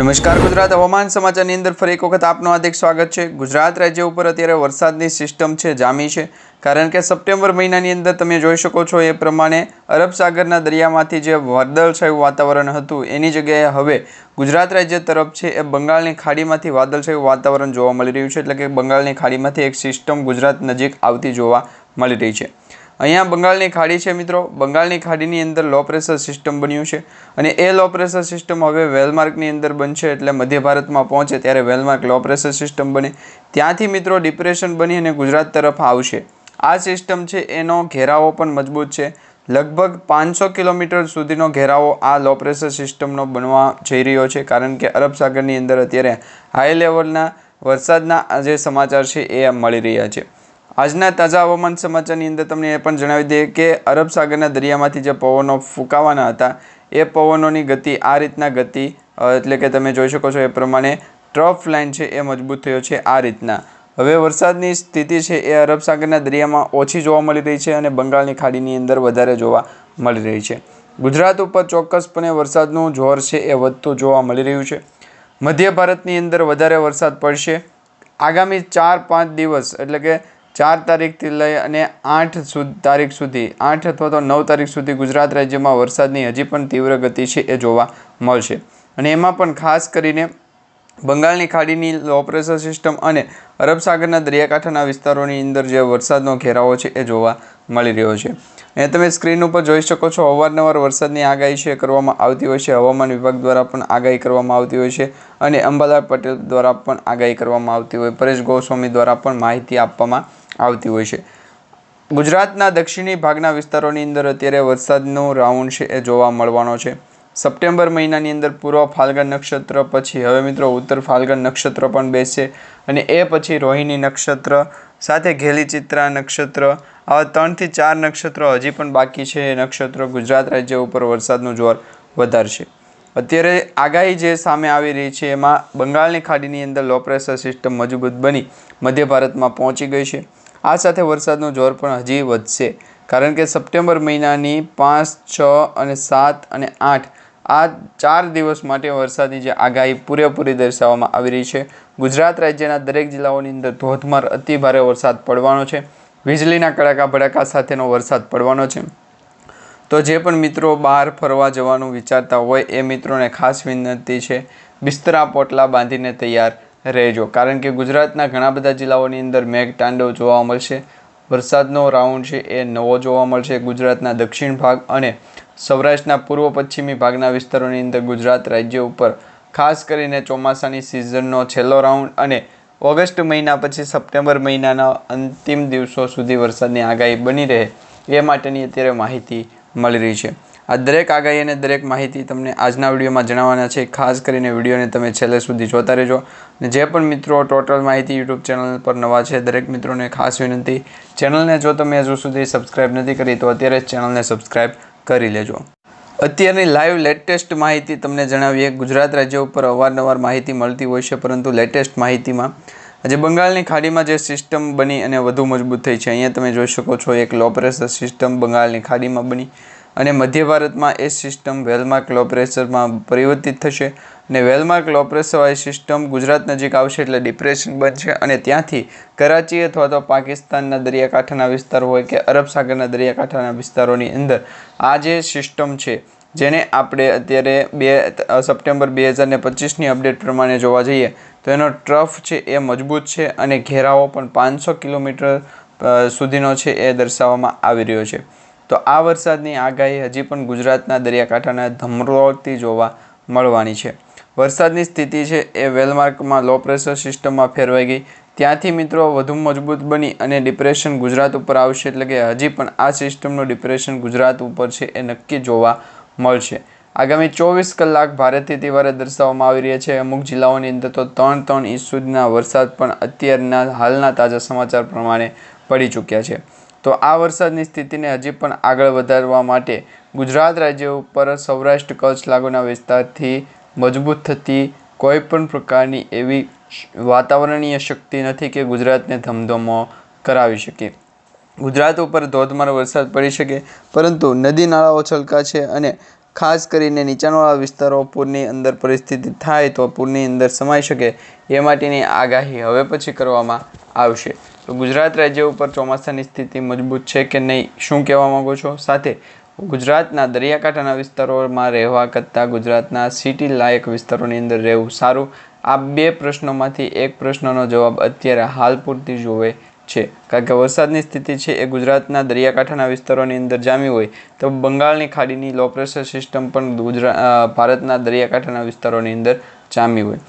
નમસ્કાર ગુજરાત હવામાન સમાચારની અંદર ફરી એક વખત આપનું હાર્દિક સ્વાગત છે। ગુજરાત રાજ્ય ઉપર અત્યારે વરસાદની સિસ્ટમ છે જામી છે, કારણ કે સપ્ટેમ્બર મહિનાની અંદર તમે જોઈ શકો છો એ પ્રમાણે અરબ સાગરના દરિયામાંથી જે વાદળછાયું વાતાવરણ હતું એની જગ્યાએ હવે ગુજરાત રાજ્ય તરફ છે એ બંગાળની ખાડીમાંથી વાદળછાયું વાતાવરણ જોવા મળી રહ્યું છે। એટલે કે બંગાળની ખાડીમાંથી એક સિસ્ટમ ગુજરાત નજીક આવતી જોવા મળી રહી છે। અહીંયા બંગાળની ખાડી છે મિત્રો, બંગાળની ખાડીની અંદર લો પ્રેશર સિસ્ટમ બન્યું છે અને એ લો પ્રેશર સિસ્ટમ હવે વેલમાર્કની અંદર બનશે, એટલે મધ્ય ભારતમાં પહોંચે ત્યારે વેલમાર્ક લો પ્રેશર સિસ્ટમ બને, ત્યાંથી મિત્રો ડિપ્રેશન બની અને ગુજરાત તરફ આવશે। આ સિસ્ટમ છે એનો ઘેરાવો પણ મજબૂત છે, લગભગ 500 કિલોમીટર સુધીનો ઘેરાવો આ લો પ્રેશર સિસ્ટમનો બનવા જઈ રહ્યો છે, કારણ કે અરબ સાગરની અંદર અત્યારે હાઈ લેવલના વરસાદના જે સમાચાર છે એ મળી રહ્યા છે। આજના તાજા હવામાન સમાચારની અંદર તમને એ પણ જણાવી દઈએ કે અરબ સાગરના દરિયામાંથી જે પવનો ફૂંકાવાના હતા એ પવનોની ગતિ આ રીતના ગતિ એટલે કે તમે જોઈ શકો છો એ પ્રમાણે ટ્રફ લાઇન છે એ મજબૂત થયો છે આ રીતના। હવે વરસાદની સ્થિતિ છે એ અરબ સાગરના દરિયામાં ઓછી જોવા મળી રહી છે અને બંગાળની ખાડીની અંદર વધારે જોવા મળી રહી છે। ગુજરાત ઉપર ચોક્કસપણે વરસાદનું જોર છે એ વધતું જોવા મળી રહ્યું છે। મધ્ય ભારતની અંદર વધારે વરસાદ પડશે આગામી 4-5 દિવસ, એટલે કે 4 તારીખથી લઈ અને 8 તારીખ સુધી, 8 અથવા તો 9 તારીખ સુધી ગુજરાત રાજ્યમાં વરસાદની હજી પણ તીવ્ર ગતિ છે એ જોવા મળશે। અને એમાં પણ ખાસ કરીને બંગાળની ખાડીની લો પ્રેશર સિસ્ટમ અને અરબ સાગરના દરિયાકાંઠાના વિસ્તારોની અંદર જે વરસાદનો ઘેરાવો છે એ જોવા મળી રહ્યો છે। એ તમે સ્ક્રીન ઉપર જોઈ શકો છો, અવારનવાર વરસાદની આગાહી છે કરવામાં આવતી હોય છે, હવામાન વિભાગ દ્વારા પણ આગાહી કરવામાં આવતી હોય છે અને અંબાલાલ પટેલ દ્વારા પણ આગાહી કરવામાં આવતી હોય, પરેશ ગોસ્વામી દ્વારા પણ માહિતી આપવામાં આવતી હોય છે। ગુજરાતના દક્ષિણી ભાગના વિસ્તારોની અંદર અત્યારે વરસાદનો રાઉન્ડ છે એ જોવા મળવાનો છે। સપ્ટેમ્બર મહિનાની અંદર પૂર્વ ફાલ્ગણ નક્ષત્ર પછી હવે મિત્રો ઉત્તર ફાલ્ગણ નક્ષત્ર પણ બેસશે અને એ પછી રોહિણી નક્ષત્ર સાથે ઘેલી ચિત્રા નક્ષત્ર, આવા 3 થી 4 નક્ષત્રો હજી પણ બાકી છે। એ નક્ષત્રો ગુજરાત રાજ્ય ઉપર વરસાદનું જોર વધારશે। અત્યારે આગાહી જે સામે આવી રહી છે એમાં બંગાળની ખાડીની અંદર લો પ્રેશર સિસ્ટમ મજબૂત બની મધ્ય ભારતમાં પહોંચી ગઈ છે। આ સાથે વરસાદનું જોર પણ હજી વધશે, કારણ કે સપ્ટેમ્બર મહિનાની 5, 6 અને 7 અને 8 આ 4 દિવસ માટે વરસાદની જે આગાહી પૂરેપૂરી દર્શાવવામાં આવી રહી છે। ગુજરાત રાજ્યના દરેક જિલ્લાઓની અંદર ધોધમાર અતિ ભારે વરસાદ પડવાનો છે, વીજળીના કડાકા ભડાકા સાથેનો વરસાદ પડવાનો છે। તો જે પણ મિત્રો બહાર ફરવા જવાનું વિચારતા હોય એ મિત્રોને ખાસ વિનંતી છે, બિસ્તરા પોટલા બાંધીને તૈયાર રહેજો, કારણ કે ગુજરાતના ઘણા બધા જિલ્લાઓની અંદર મેઘતાંડવ જોવા મળશે। વરસાદનો રાઉન્ડ છે એ નવો જોવા મળશે ગુજરાતના દક્ષિણ ભાગ અને સૌરાષ્ટ્રના પૂર્વ પશ્ચિમી ભાગના વિસ્તારોની અંદર ગુજરાત રાજ્ય ઉપર ખાસ કરીને ચોમાસાની સિઝનનો છેલ્લો રાઉન્ડ અને ઓગસ્ટ મહિના પછી સપ્ટેમ્બર મહિનાના અંતિમ દિવસો સુધી વરસાદની આગાહી બની રહે એ માટેની અત્યારે માહિતી મળી રહી છે। આ દરેક આગાહી અને દરેક માહિતી તમને આજના વિડીયોમાં જણાવવાના છે, ખાસ કરીને વિડીયોને તમે છેલ્લે સુધી જોતા રહેજો। અને જે પણ મિત્રો ટોટલ માહિતી યુટ્યુબ ચેનલ પર નવા છે દરેક મિત્રોને ખાસ વિનંતી, ચેનલને જો તમે હજુ સુધી સબસ્ક્રાઈબ નથી કરી તો અત્યારે જ ચેનલને સબસ્ક્રાઈબ કરી લેજો। અત્યારની લાઈવ લેટેસ્ટ માહિતી તમને જણાવીએ, ગુજરાત રાજ્ય ઉપર અવારનવાર માહિતી મળતી હોય છે, પરંતુ લેટેસ્ટ માહિતીમાં આજે બંગાળની ખાડીમાં જે સિસ્ટમ બની અને વધુ મજબૂત થઈ છે, અહીંયા તમે જોઈ શકો છો એક લો પ્રેશર સિસ્ટમ બંગાળની ખાડીમાં બની અને મધ્ય ભારતમાં એ સિસ્ટમ વેલમાર્ક લો પ્રેશરમાં પરિવર્તિત થશે અને વેલમાર્ક લો પ્રેશરવાળી સિસ્ટમ ગુજરાત નજીક આવશે એટલે ડિપ્રેશન બનશે અને ત્યાંથી કરાચી અથવા તો પાકિસ્તાનના દરિયાકાંઠાના વિસ્તાર હોય કે અરબ સાગરના દરિયાકાંઠાના વિસ્તારોની અંદર આ જે સિસ્ટમ છે જેને આપણે અત્યારે સપ્ટેમ્બર 2025ની અપડેટ પ્રમાણે જોવા જઈએ તો એનો ટ્રફ છે એ મજબૂત છે અને ઘેરાવો પણ 500 કિલોમીટર સુધીનો છે એ દર્શાવવામાં આવી રહ્યો છે। તો આ વરસાદની આગાહી હજી પણ ગુજરાતના દરિયાકાંઠાના ધમરોળતી જોવા મળવાની છે। વરસાદની સ્થિતિ છે એ વેલમાર્કમાં લો પ્રેશર સિસ્ટમમાં ફેરવાઈ ગઈ, ત્યાંથી મિત્રો વધુ મજબૂત બની અને ડિપ્રેશન ગુજરાત ઉપર આવશે, એટલે કે હજી પણ આ સિસ્ટમનું ડિપ્રેશન ગુજરાત ઉપર છે એ નક્કી જોવા મળશે। આગામી 24 કલાક ભારેથી અતિ ભારે દર્શાવવામાં આવી રહ્યા છે। અમુક જિલ્લાઓની અંદર તો 3 ઇંચ સુધીના વરસાદ પણ અત્યારના હાલના તાજા સમાચાર પ્રમાણે પડી ચૂક્યા છે। તો આ વરસાદની સ્થિતિને હજી પણ આગળ વધારવા માટે ગુજરાત રાજ્ય ઉપર સૌરાષ્ટ્ર કચ્છ લાગુના વિસ્તારથી મજબૂત થતી કોઈપણ પ્રકારની એવી વાતાવરણીય શક્તિ નથી કે ગુજરાતને ધમધમો કરાવી શકે। ગુજરાત ઉપર ધોધમાર વરસાદ પડી શકે, પરંતુ નદી નાળાઓ છલકાશે અને ખાસ કરીને નીચાણવાળા વિસ્તારો પૂરની અંદર પરિસ્થિતિ થાય તો પૂરની અંદર સમાઈ શકે એ માટેની આગાહી હવે પછી કરવામાં આવશે. તો ગુજરાત રાજ્ય ઉપર ચોમાસાની સ્થિતિ મજબૂત છે કે નહીં, શું કહેવા માગો છો? સાથે ગુજરાતના દરિયાકાંઠાના વિસ્તારોમાં રહેવા કરતાં ગુજરાતના સિટી લાયક વિસ્તારોની અંદર રહેવું સારું? આ બે પ્રશ્નોમાંથી એક પ્રશ્નનો જવાબ અત્યારે હાલ પૂરતી જોવે છે, કારણ કે વરસાદની સ્થિતિ છે એ ગુજરાતના દરિયાકાંઠાના વિસ્તારોની અંદર જામી હોય તો બંગાળની ખાડીની લો પ્રેશર સિસ્ટમ પણ ભારતના દરિયાકાંઠાના વિસ્તારોની અંદર જામી હોય.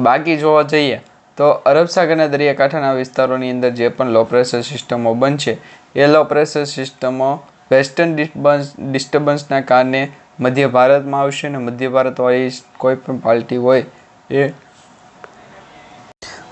બાકી જોવા જઈએ તો અરબ સાગરના દરિયાકાંઠાના વિસ્તારોની અંદર જે પણ લો પ્રેશર સિસ્ટમો બનશે એ લો પ્રેશર સિસ્ટમો વેસ્ટર્ન ડિસ્ટર્બન્સના કારણે મધ્ય ભારતમાં આવશે અને મધ્ય ભારતવાળી કોઈ પણ પાર્ટી હોય એ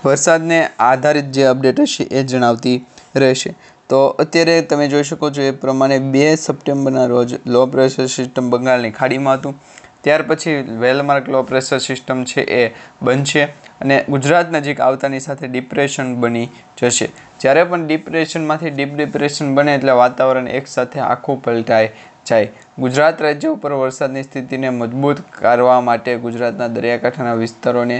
વરસાદને આધારિત જે અપડેટ હશે એ જણાવતી રહેશે. તો અત્યારે તમે જોઈ શકો છો એ પ્રમાણે 2 સપ્ટેમ્બરના રોજ લો પ્રેશર સિસ્ટમ બંગાળની ખાડીમાં હતું. ત્યાર પછી વેલમાર્ક લો પ્રેશર સિસ્ટમ છે એ બનશે અને ગુજરાત નજીક આવતાની સાથે ડિપ્રેશન બની જશે. જ્યારે પણ ડિપ્રેશનમાંથી ડીપ ડિપ્રેશન બને એટલે વાતાવરણ એકસાથે આખું પલટાઈ જાય. ગુજરાત રાજ્ય ઉપર વરસાદની સ્થિતિને મજબૂત કરવા માટે ગુજરાતના દરિયાકાંઠાના વિસ્તારોને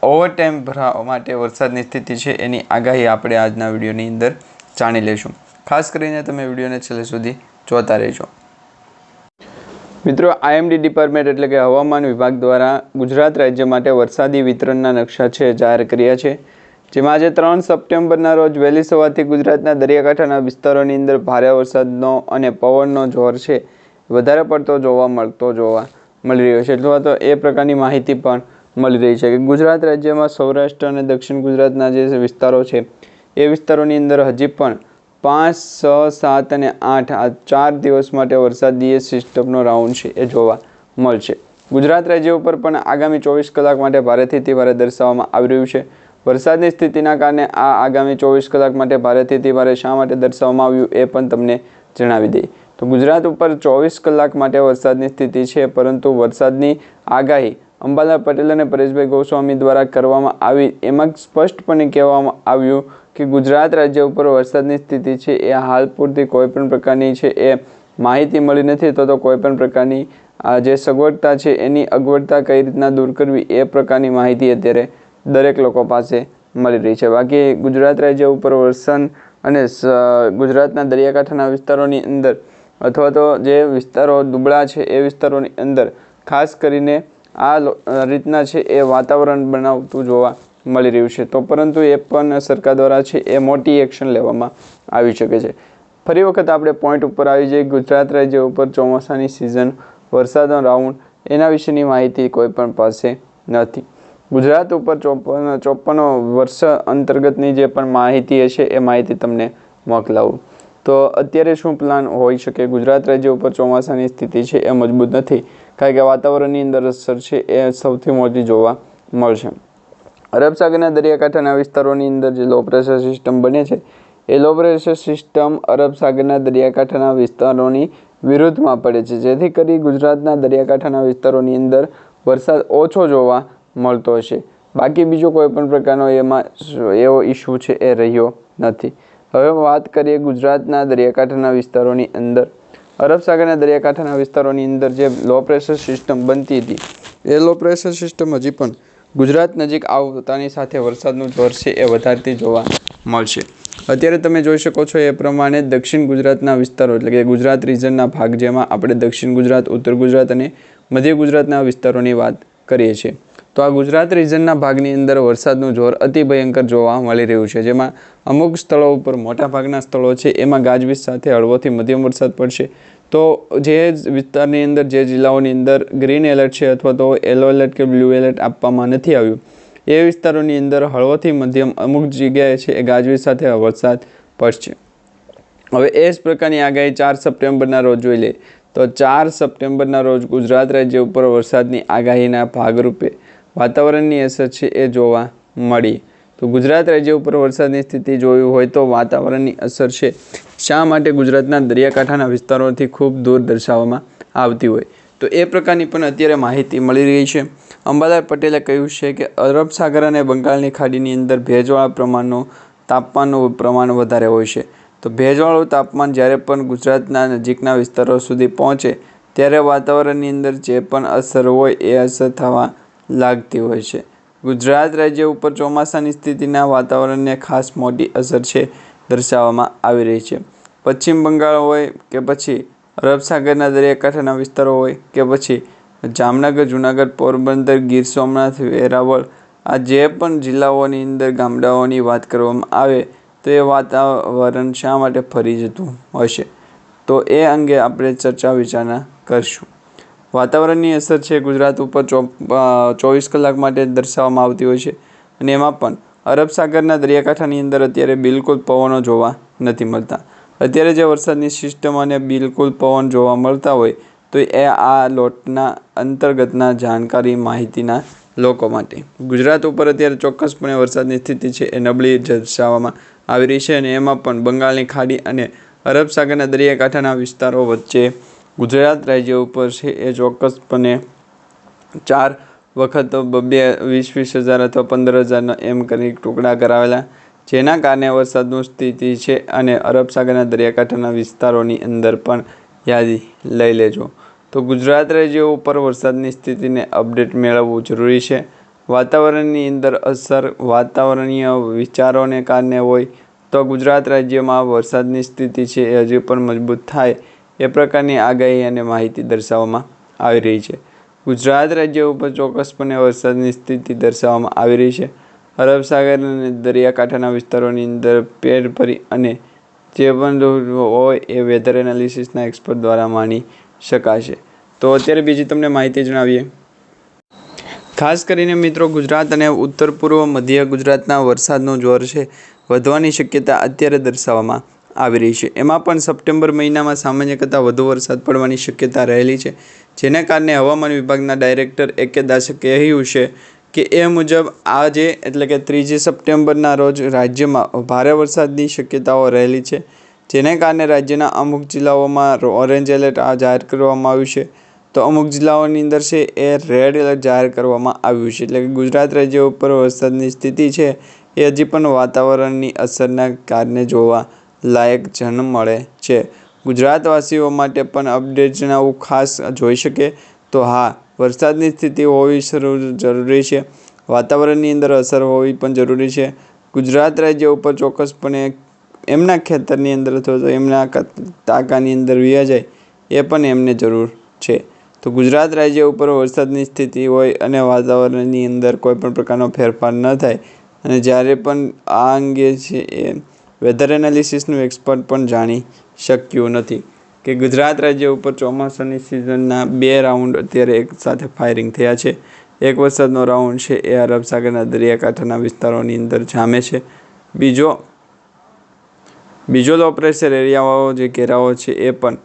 ઓવરટાઈમ ભરાવા માટે વરસાદની સ્થિતિ છે એની આગાહી આપણે આજના વિડીયોની અંદર જાણી લઈશું. ખાસ કરીને તમે વિડીયોને છેલ્લે સુધી જોતા રહેજો. મિત્રો, IMD ડિપાર્ટમેન્ટ એટલે કે હવામાન વિભાગ દ્વારા ગુજરાત રાજ્ય માટે વરસાદી વિતરણના નકશા છે જાહેર કર્યા છે, જેમાં આજે 3 સપ્ટેમ્બરના રોજ વહેલી સવારથી ગુજરાતના દરિયાકાંઠાના વિસ્તારોની અંદર ભારે વરસાદનો અને પવનનો જોર છે વધારે પડતો જોવા મળી રહ્યો છે. અથવા તો એ પ્રકારની માહિતી પણ મળી રહી છે કે ગુજરાત રાજ્યમાં સૌરાષ્ટ્ર અને દક્ષિણ ગુજરાતના જે વિસ્તારો છે એ વિસ્તારોની અંદર હજી પણ 5, 6, 7 અને 8 આ 4 દિવસ માટે વરસાદીય સિસ્ટમનો રાઉન્ડ છે એ જોવા મળશે. ગુજરાત રાજ્ય ઉપર પણ આગામી 24 કલાક માટે ભારેથી અતિ ભારે દર્શાવવામાં આવી રહ્યું છે. વરસાદની સ્થિતિના કારણે આ આગામી 24 કલાક માટે ભારેથી અતિ ભારે શા માટે દર્શાવવામાં આવ્યું એ પણ તમને જણાવી દઈએ. તો ગુજરાત ઉપર 24 કલાક માટે વરસાદની સ્થિતિ છે, પરંતુ વરસાદની આગાહી અંબાલાલ પટેલ અને પરેશભાઈ ગોસ્વામી દ્વારા કરવામાં આવી. એમાં સ્પષ્ટપણે કહેવામાં આવ્યું કે ગુજરાત રાજ્ય ઉપર વરસાદની સ્થિતિ છે એ હાલ પૂરતી કોઈપણ પ્રકારની છે એ માહિતી મળી નથી, તો કોઈપણ પ્રકારની જે સગવડતા છે એની અગવડતા કઈ રીતના દૂર કરવી એ પ્રકારની માહિતી અત્યારે દરેક લોકો પાસે મળી રહી છે. બાકી ગુજરાત રાજ્ય ઉપર વરસાદ અને ગુજરાતના દરિયાકાંઠાના વિસ્તારોની અંદર અથવા તો જે વિસ્તારો દુબળા છે એ વિસ્તારોની અંદર ખાસ કરીને આ રીતના છે એ વાતાવરણ બનાવતું જોવા મળી રહ્યું છે. તો પરંતુ એ પણ સરકાર દ્વારા છે એ મોટી એક્શન લેવામાં આવી શકે છે. ફરી વખત આપણે પોઈન્ટ ઉપર આવી જઈએ. ગુજરાત રાજ્ય ઉપર ચોમાસાની સિઝન, વરસાદનો રાઉન્ડ એના વિશેની માહિતી કોઈ પણ પાસે નથી. ગુજરાત ઉપર 54 વર્ષ અંતર્ગતની જે પણ માહિતી હશે એ માહિતી તમને મોકલાવું. તો અત્યારે શું પ્લાન હોઈ શકે? ગુજરાત રાજ્ય ઉપર ચોમાસાની સ્થિતિ છે એ મજબૂત નથી, કારણ કે વાતાવરણની અંદર અસર છે એ સૌથી મોટી જોવા મળશે. અરબ સાગરના દરિયાકાંઠાના વિસ્તારોની અંદર જે લો પ્રેશર સિસ્ટમ બને છે એ લો પ્રેશર સિસ્ટમ અરબ સાગરના દરિયાકાંઠાના વિસ્તારોની વિરુદ્ધમાં પડે છે, જેથી કરી ગુજરાતના દરિયાકાંઠાના વિસ્તારોની અંદર વરસાદ ઓછો જોવા મળતો હશે. બાકી બીજો કોઈ પણ પ્રકારનો એમાં એવો ઇસ્યુ છે એ રહ્યો નથી. હવે વાત કરીએ ગુજરાતના દરિયાકાંઠાના વિસ્તારોની અંદર. અરબ સાગરના દરિયાકાંઠાના વિસ્તારોની અંદર જે લો પ્રેશર સિસ્ટમ બનતી હતી એ લો પ્રેશર સિસ્ટમ હજી પણ ગુજરાત નજીક આવતાની સાથે વરસાદનું જોર છે એ વધારતી જોવા મળશે. અત્યારે તમે જોઈ શકો છો એ પ્રમાણે દક્ષિણ ગુજરાતના વિસ્તારો એટલે કે ગુજરાત રિજનના ભાગ, જેમાં આપણે દક્ષિણ ગુજરાત, ઉત્તર ગુજરાત અને મધ્ય ગુજરાતના વિસ્તારોની વાત કરીએ છીએ, તો આ ગુજરાત રિજનના ભાગની અંદર વરસાદનું જોર અતિ ભયંકર જોવા મળી રહ્યું છે, જેમાં અમુક સ્થળો ઉપર મોટાભાગના સ્થળો છે એમાં ગાજવીજ સાથે હળવોથી મધ્યમ વરસાદ પડશે. તો જે વિસ્તારની અંદર, જે જિલ્લાઓની અંદર ગ્રીન એલર્ટ છે અથવા તો યલો એલર્ટ કે બ્લુ એલર્ટ આપવામાં નથી આવ્યું એ વિસ્તારોની અંદર હળવોથી મધ્યમ અમુક જગ્યાએ છે એ ગાજવીજ સાથે વરસાદ પડશે. હવે એ જ પ્રકારની આગાહી 4 સપ્ટેમ્બરના રોજ જોઈ લે તો 4 સપ્ટેમ્બરના રોજ ગુજરાત રાજ્ય ઉપર વરસાદની આગાહીના ભાગરૂપે વાતાવરણની અસર છે એ જોવા મળી. તો ગુજરાત રાજ્ય ઉપર વરસાદની સ્થિતિ જોયું હોય તો વાતાવરણની અસર છે શા માટે ગુજરાતના દરિયાકાંઠાના વિસ્તારોથી ખૂબ દૂર દર્શાવવામાં આવતી હોય તો એ પ્રકારની પણ અત્યારે માહિતી મળી રહી છે. અંબાલાલ પટેલે કહ્યું છે કે અરબ સાગર અને બંગાળની ખાડીની અંદર ભેજવાળા તાપમાનનું પ્રમાણ વધારે હોય છે. તો ભેજવાળું તાપમાન જ્યારે પણ ગુજરાતના નજીકના વિસ્તારો સુધી પહોંચે ત્યારે વાતાવરણની અંદર જે પણ અસર હોય એ અસર થવા લાગતી હોય છે. ગુજરાત રાજ્ય ઉપર ચોમાસાની સ્થિતિના વાતાવરણને ખાસ મોટી અસર છે દર્શાવવામાં આવી રહી છે. પશ્ચિમ બંગાળ હોય કે પછી અરબ સાગરના દરિયાકાંઠાના વિસ્તારો હોય કે પછી જામનગર, જૂનાગઢ, પોરબંદર, ગીર સોમનાથ, વેરાવળ, આ જે પણ જિલ્લાઓની અંદર ગામડાઓની વાત કરવામાં આવે તો એ વાતાવરણ શા માટે ફરી જતું હશે, તો એ અંગે આપણે ચર્ચા વિચારણા કરશું. વાતાવરણની અસર છે ગુજરાત ઉપર 24 કલાક માટે દર્શાવવામાં આવતી હોય છે અને એમાં પણ અરબ સાગરના દરિયાકાંઠાની અંદર અત્યારે બિલકુલ પવનો જોવા નથી મળતા. અત્યારે જે વરસાદની સિસ્ટમ અને બિલકુલ પવન જોવા મળતા હોય તો એ આ લોટના અંતર્ગતના જાણકારી માહિતીના લોકો માટે. ગુજરાત ઉપર અત્યારે ચોક્કસપણે વરસાદની સ્થિતિ છે એ નબળી દર્શાવવામાં આવી રહી છે અને એમાં પણ બંગાળની ખાડી અને અરબ સાગરના દરિયાકાંઠાના વિસ્તારો વચ્ચે ગુજરાત રાજ્ય ઉપર છે એ ચોક્કસપણે 4 વખત 20,000 અથવા 15,000 એમ કરી ટુકડા કરાવેલા, જેના કારણે વરસાદની સ્થિતિ છે અને અરબ સાગરના દરિયાકાંઠાના વિસ્તારોની અંદર પણ યાદી લઈ લેજો. તો ગુજરાત રાજ્ય ઉપર વરસાદની સ્થિતિને અપડેટ મેળવવું જરૂરી છે. વાતાવરણની અંદર અસર વાતાવરણીય વિચારોને કારણે હોય તો ગુજરાત રાજ્યમાં વરસાદની સ્થિતિ છે એ હજી પણ મજબૂત થાય એ પ્રકારની આગાહી અને માહિતી દર્શાવવામાં આવી રહી છે. ગુજરાત રાજ્ય ઉપર ચોક્કસપણે વરસાદની સ્થિતિ દર્શાવવામાં આવી રહી છે. અરબ સાગર અને દરિયાકાંઠાના વિસ્તારોની અંદર પેર ફરી અને જે પણ હોય એ વેધર એનાલિસિસના એક્સપર્ટ દ્વારા માની શકાશે. તો અત્યારે બીજી તમને માહિતી જણાવીએ. ખાસ કરીને મિત્રો, ગુજરાત અને ઉત્તર પૂર્વ મધ્ય ગુજરાતના વરસાદનો જોર છે વધવાની શક્યતા અત્યારે દર્શાવવામાં આવી રહી છે. એમાં પણ સપ્ટેમ્બર મહિનામાં સામાન્ય કરતાં વધુ વરસાદ પડવાની શક્યતા રહેલી છે, જેને કારણે હવામાન વિભાગના ડાયરેક્ટર A.K. દાસે કહ્યું છે કે એ મુજબ આજે એટલે કે 3 સપ્ટેમ્બરના રોજ રાજ્યમાં ભારે વરસાદની શક્યતાઓ રહેલી છે, જેને કારણે રાજ્યના અમુક જિલ્લાઓમાં ઓરેન્જ એલર્ટ જાહેર કરવામાં આવ્યું છે તો અમુક જિલ્લાઓની અંદર છે એ રેડ એલર્ટ જાહેર કરવામાં આવ્યું છે. એટલે કે ગુજરાત રાજ્ય ઉપર વરસાદની સ્થિતિ છે એ હજી પણ વાતાવરણની અસરના કારણે જોવા લાયક જન્મ મળે છે. ગુજરાતવાસીઓ માટે પણ અપડેટ જણાવવું ખાસ જોઈ શકે તો હા, વરસાદની સ્થિતિ હોવી જરૂરી છે. વાતાવરણની અંદર અસર હોવી પણ જરૂરી છે. ગુજરાત રાજ્ય ઉપર ચોક્કસપણે એમના ખેતરની અંદર અથવા તો એમના તાકાની અંદર વ્યા જાય એ પણ એમને જરૂર છે. તો ગુજરાત રાજ્ય ઉપર વરસાદની સ્થિતિ હોય અને વાતાવરણની અંદર કોઈ પણ પ્રકારનો ફેરફાર ન થાય અને જ્યારે પણ આ અંગે છે એ વેધર એનાલિસિસનું એક્સપર્ટ પણ જાણી શક્યું નથી કે ગુજરાત રાજ્ય ઉપર ચોમાસાની સિઝનના 2 રાઉન્ડ અત્યારે એક સાથે ફાયરિંગ થયા છે. એક વરસાદનો રાઉન્ડ છે એ અરબ સાગરના દરિયાકાંઠાના વિસ્તારોની અંદર જામે છે. બીજો લો પ્રેશર એરિયાઓ જે ઘેરાવો છે એ પણ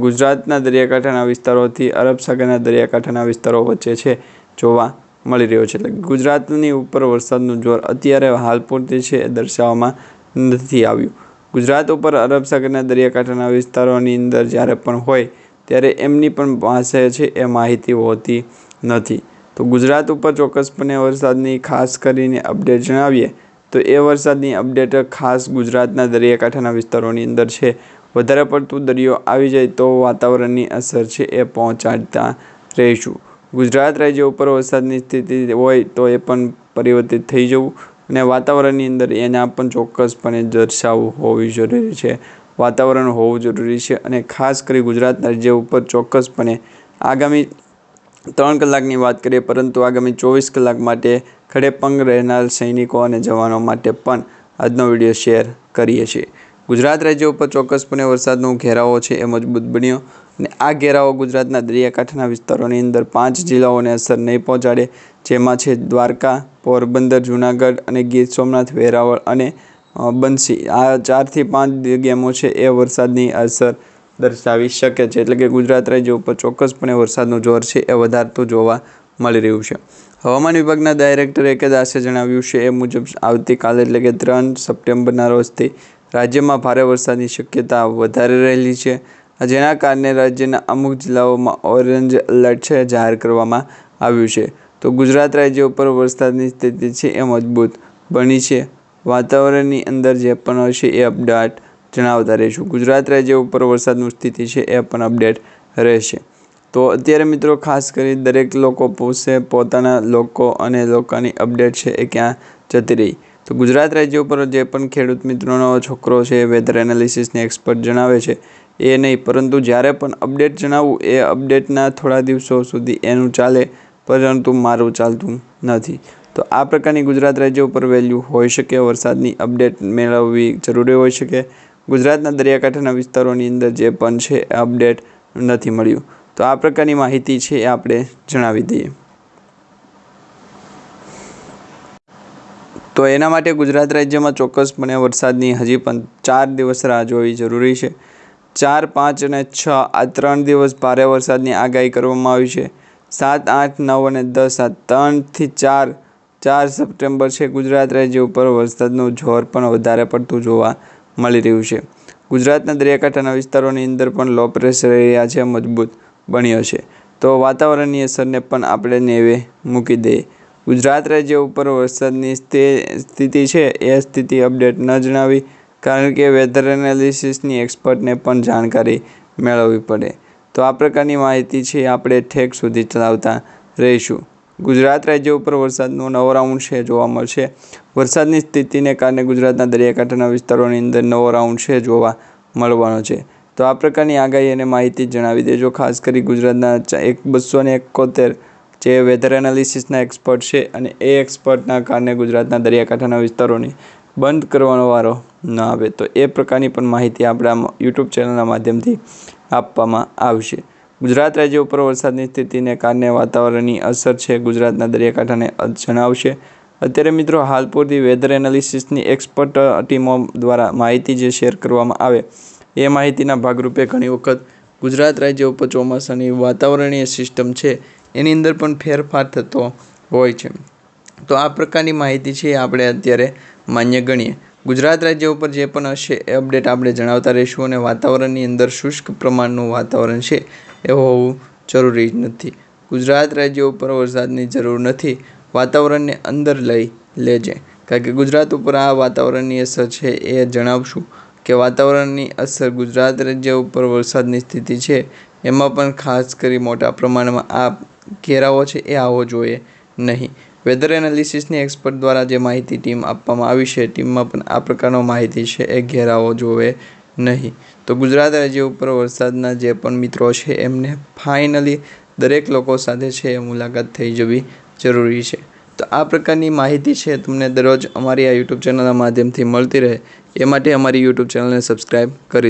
ગુજરાતના દરિયાકાંઠાના વિસ્તારોથી અરબ સાગરના દરિયાકાંઠાના વિસ્તારો વચ્ચે છે જોવા મળી રહ્યો છે. એટલે ગુજરાતની ઉપર વરસાદનું જોર અત્યારે હાલ પૂરતી છે એ દર્શાવવામાં નથી આવ્યું. ગુજરાત ઉપર અરબ સાગરના દરિયાકાંઠાના વિસ્તારોની અંદર જ્યારે પણ હોય ત્યારે એમની પણ પાસે છે એ માહિતી હોતી નથી. તો ગુજરાત ઉપર ચોક્કસપણે વરસાદની ખાસ કરીને અપડેટ જણાવીએ તો એ વરસાદની અપડેટ ખાસ ગુજરાતના દરિયાકાંઠાના વિસ્તારોની અંદર છે. વધારે પડતું દરિયો આવી જાય તો વાતાવરણની અસર છે એ પહોંચાડતા રહીશું. ગુજરાત રાજ્ય ઉપર વરસાદની સ્થિતિ હોય તો એ પણ પરિવર્તિત થઈ જવું અને વાતાવરણની અંદર એના પણ ચોક્કસપણે દર્શાવવું હોવી જરૂરી છે. વાતાવરણ હોવું જરૂરી છે અને ખાસ કરી ગુજરાત રાજ્ય ઉપર ચોક્કસપણે આગામી 3 કલાકની વાત કરીએ પરંતુ આગામી 24 કલાક માટે ખડેપગ રહેનાર સૈનિકો અને જવાનો માટે પણ આજનો વિડીયો શેર કરીએ છીએ. ગુજરાત રાજ્ય ઉપર ચોક્કસપણે વરસાદનો ઘેરાવો છે એ મજબૂત બન્યો અને આ ઘેરાવો ગુજરાતના દરિયાકાંઠાના વિસ્તારોની અંદર 5 જિલ્લાઓને અસર નહીં પહોંચાડે, જેમાં છે દ્વારકા, પોરબંદર, જૂનાગઢ અને ગીર સોમનાથ, વેરાવળ અને બંસી. આ 4 થી 5 ગેમો છે એ વરસાદની અસર દર્શાવી શકે છે. એટલે કે ગુજરાત રાજ્ય ઉપર ચોક્કસપણે વરસાદનું જોર છે એ વધારતું જોવા મળી રહ્યું છે. હવામાન વિભાગના ડાયરેક્ટર A.K. દાસે જણાવ્યું છે એ મુજબ આવતીકાલે એટલે કે 3 સપ્ટેમ્બરના રોજથી રાજ્યમાં ભારે વરસાદની શક્યતા વધારે રહેલી છે, જેના કારણે રાજ્યના અમુક જિલ્લાઓમાં ઓરેન્જ એલર્ટ છે જાહેર કરવામાં આવ્યું છે. તો ગુજરાત રાજ્ય ઉપર વરસાદની સ્થિતિ છે એ મજબૂત બની છે. વાતાવરણની અંદર જે પણ હશે એ અપડેટ જણાવતા રહીશું. ગુજરાત રાજ્ય ઉપર વરસાદની સ્થિતિ છે એ પણ અપડેટ રહેશે. તો અત્યારે મિત્રો ખાસ કરી દરેક લોકો પૂછશે પોતાના લોકો અને લોકોની અપડેટ છે એ ક્યાં જતી રહી. તો ગુજરાત રાજ્ય ઉપર જે પણ ખેડૂત મિત્રોનો છોકરો છે વેધર એનાલિસિસને એક્સપર્ટ જણાવે છે એ નહીં, પરંતુ જ્યારે પણ અપડેટ જણાવવું એ અપડેટના થોડા દિવસો સુધી એનું ચાલે, પરંતુ મારું ચાલતું નથી. તો આ પ્રકારની ગુજરાત રાજ્ય ઉપર વેલ્યુ હોઈ શકે. વરસાદની અપડેટ મેળવવી જરૂરી હોઈ શકે. ગુજરાતના દરિયાકાંઠાના વિસ્તારોની અંદર જે પણ છે એ અપડેટ નથી મળ્યું. તો આ પ્રકારની માહિતી છે એ આપણે જણાવી દઈએ. તો એના માટે ગુજરાત રાજ્યમાં ચોક્કસપણે વરસાદની હજી પણ 4 દિવસ રાહ જોવી જરૂરી છે. 4, 5 અને 6 આ 3 દિવસ ભારે વરસાદની આગાહી કરવામાં આવી છે. 7, 8, 9 અને 10 આ 3 થી 4 સપ્ટેમ્બર છે ગુજરાત રાજ્ય ઉપર વરસાદનું જોર પણ વધારે પડતું જોવા મળી રહ્યું છે. ગુજરાતના દરિયાકાંઠાના વિસ્તારોની અંદર પણ લો પ્રેશર એરિયા છે મજબૂત બન્યો છે. તો વાતાવરણની અસરને પણ આપણે નેવે મૂકી દઈએ. ગુજરાત રાજ્ય ઉપર વરસાદની સ્થિતિ છે એ સ્થિતિ અપડેટ ન જણાવી, કારણ કે વેધર એનાલિસિસની એક્સપર્ટને પણ જાણકારી મેળવવી પડે. તો આ પ્રકારની માહિતી છે આપણે ઠેક સુધી ચલાવતા રહીશું. ગુજરાત રાજ્ય ઉપર વરસાદનો નવો રાઉન્ડ છે જોવા મળશે. વરસાદની સ્થિતિને કારણે ગુજરાતના દરિયાકાંઠાના વિસ્તારોની અંદર નવો રાઉન્ડ છે જોવા મળવાનો છે. તો આ પ્રકારની આગાહી અને માહિતી જણાવી દેજો. ખાસ કરી ગુજરાતના 271 જે વેધર એનાલિસિસના એક્સપર્ટ છે અને એ એક્સપર્ટના કારણે ગુજરાતના દરિયાકાંઠાના વિસ્તારોની બંધ કરવાનો વારો ન આવે. તો એ પ્રકારની પણ માહિતી આપણા યુટ્યુબ ચેનલના માધ્યમથી આપવામાં આવશે. ગુજરાત રાજ્ય ઉપર વરસાદની સ્થિતિને કારણે વાતાવરણની અસર છે ગુજરાતના દરિયાકાંઠાને જણાવશે. અત્યારે મિત્રો હાલ પૂરતી વેધર એનાલિસિસની એક્સપર્ટ ટીમો દ્વારા માહિતી જે શેર કરવામાં આવે એ માહિતીના ભાગરૂપે ઘણી વખત ગુજરાત રાજ્ય ઉપર ચોમાસાની વાતાવરણીય સિસ્ટમ છે એની અંદર પણ ફેરફાર થતો હોય છે. તો આ પ્રકારની માહિતી છે આપણે અત્યારે માન્ય ગણીએ. ગુજરાત રાજ્ય ઉપર જે પણ હશે એ અપડેટ આપણે જણાવતા રહીશું. અને વાતાવરણની અંદર શુષ્ક પ્રમાણનું વાતાવરણ છે એ હોવું જરૂરી નથી. ગુજરાત રાજ્ય ઉપર વરસાદની જરૂર નથી. વાતાવરણને અંદર લઈ લેજે, કારણ કે ગુજરાત ઉપર આ વાતાવરણની અસર છે એ જણાવશું કે વાતાવરણની અસર ગુજરાત રાજ્ય ઉપર વરસાદની સ્થિતિ છે એમાં પણ ખાસ કરી મોટા પ્રમાણમાં આ ઘેરાવો છે એ આવવો જોઈએ નહીં. વેધર એનાલિસિસની એક્સપર્ટ દ્વારા જે માહિતી ટીમ આપવામાં આવી છે ટીમમાં પણ આ પ્રકારનો માહિતી છે એ ઘેરાવો જોવે નહીં. તો ગુજરાત રાજ્ય ઉપર વરસાદના જે પણ મિત્રો છે એમને ફાઇનલી દરેક લોકો સાથે છે એ મુલાકાત થઈ જવી જરૂરી છે. તો આ પ્રકારની માહિતી છે તમને દરરોજ અમારી આ યુટ્યુબ ચેનલના માધ્યમથી મળતી રહે એ માટે અમારી યુટ્યુબ ચેનલને સબસ્ક્રાઈબ કરી લે.